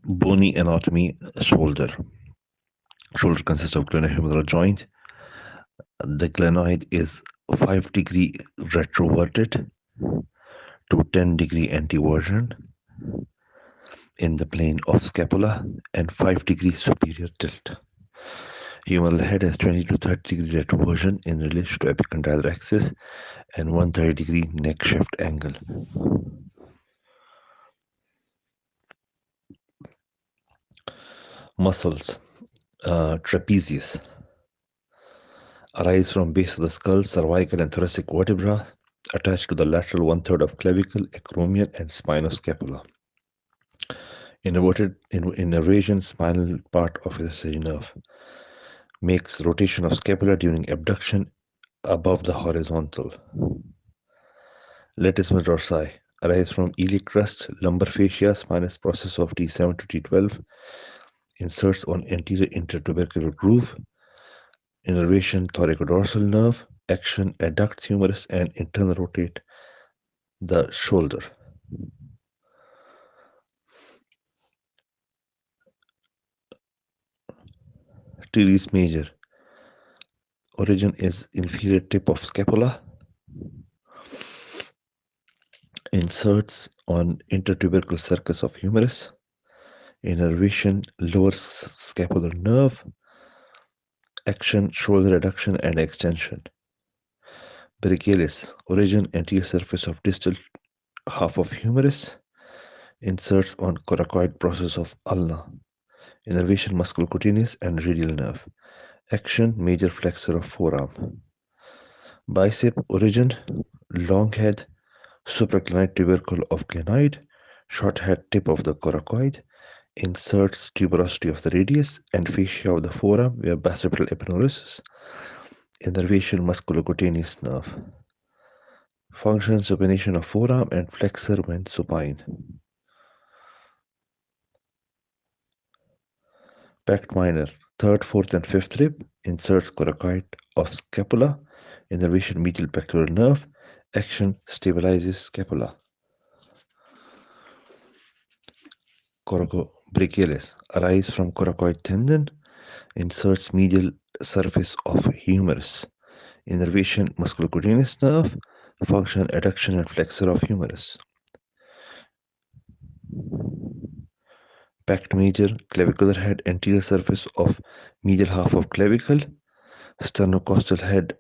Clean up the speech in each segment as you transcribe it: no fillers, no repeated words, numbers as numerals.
Bony anatomy, shoulder. Shoulder consists of glenohumeral joint. The glenoid is 5-degree retroverted to 10-degree anteversion in the plane of scapula and 5-degree superior tilt. Humeral head has 20 to 30-degree retroversion in relation to epicondylar axis and 130-degree neck shift angle. Muscles. Trapezius arise from base of the skull, cervical and thoracic vertebra, attached to the lateral 1/3 of clavicle, acromion, and spine of scapula. Innervation, spinal part of accessory nerve. Makes rotation of scapula during abduction above the horizontal. Latissimus dorsi arise from iliac crest, lumbar fascia, spinous process of T7 to T12. Inserts on anterior intertubercular groove. Innervation thoracodorsal nerve. Action adducts humerus and internal rotate the shoulder. Teres major. Origin is inferior tip of scapula. Inserts on intertubercular circus of humerus. Innervation lower scapular nerve. Action shoulder adduction and extension. Brachialis. Origin anterior surface of distal half of humerus. Inserts on coracoid process of ulna. Innervation musculocutaneous and radial nerve. Action major flexor of forearm. Bicep. Origin long head, supraclinoid tubercle of glenoid, short head tip of the coracoid. Inserts tuberosity of the radius and fascia of the forearm via basipetal epinuris. Innervation musculocutaneous nerve. Function supination of forearm and flexor when supine. Pact minor. 3rd, 4th, and 5th rib. Inserts coracoid of scapula. Innervation medial pectoral nerve. Action stabilizes scapula. Coracobrachialis arise from coracoid tendon. Inserts medial surface of humerus. Innervation musculocutaneous nerve. Function adduction and flexor of humerus. Pact major. Clavicular head, anterior surface of medial half of clavicle. Sternocostal head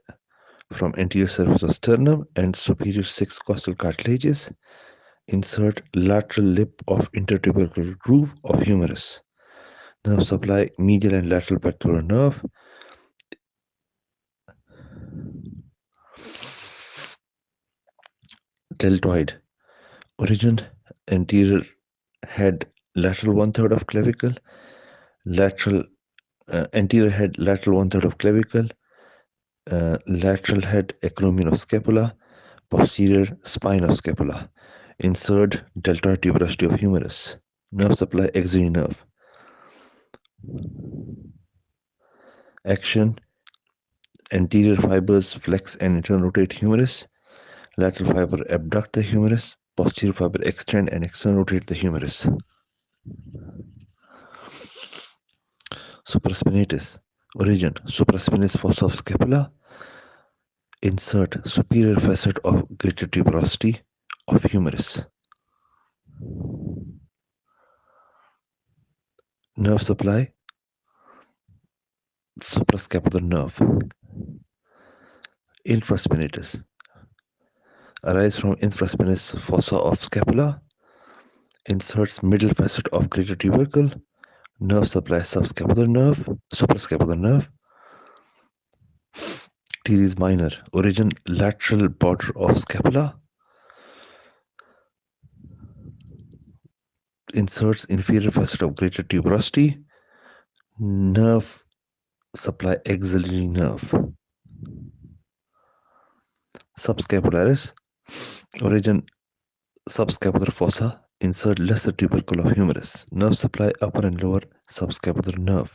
from anterior surface of sternum and superior 6 costal cartilages. Insert lateral lip of intertubercular groove of humerus. Nerve supply medial and lateral pectoral nerve. Deltoid. Origin anterior head lateral 1/3 of clavicle. Anterior head lateral 1/3 of clavicle. Lateral head acromion of scapula. Posterior spine of scapula. Insert deltoid tuberosity of humerus. Nerve supply axillary nerve. Action anterior fibers flex and internal rotate humerus. Lateral fiber abduct the humerus. Posterior fiber extend and external rotate the humerus. Supraspinatus. Origin supraspinous fossa of scapula. Insert superior facet of greater tuberosity of humerus. Nerve supply suprascapular nerve. Infraspinatus arise from infraspinous fossa of scapula. Inserts middle facet of greater tubercle. Nerve supply subscapular nerve, suprascapular nerve. Teres minor. Origin lateral border of scapula. Inserts inferior facet of greater tuberosity. Nerve supply axillary nerve. Subscapularis. Origin subscapular fossa. Insert lesser tubercle of humerus. Nerve supply upper and lower subscapular nerve.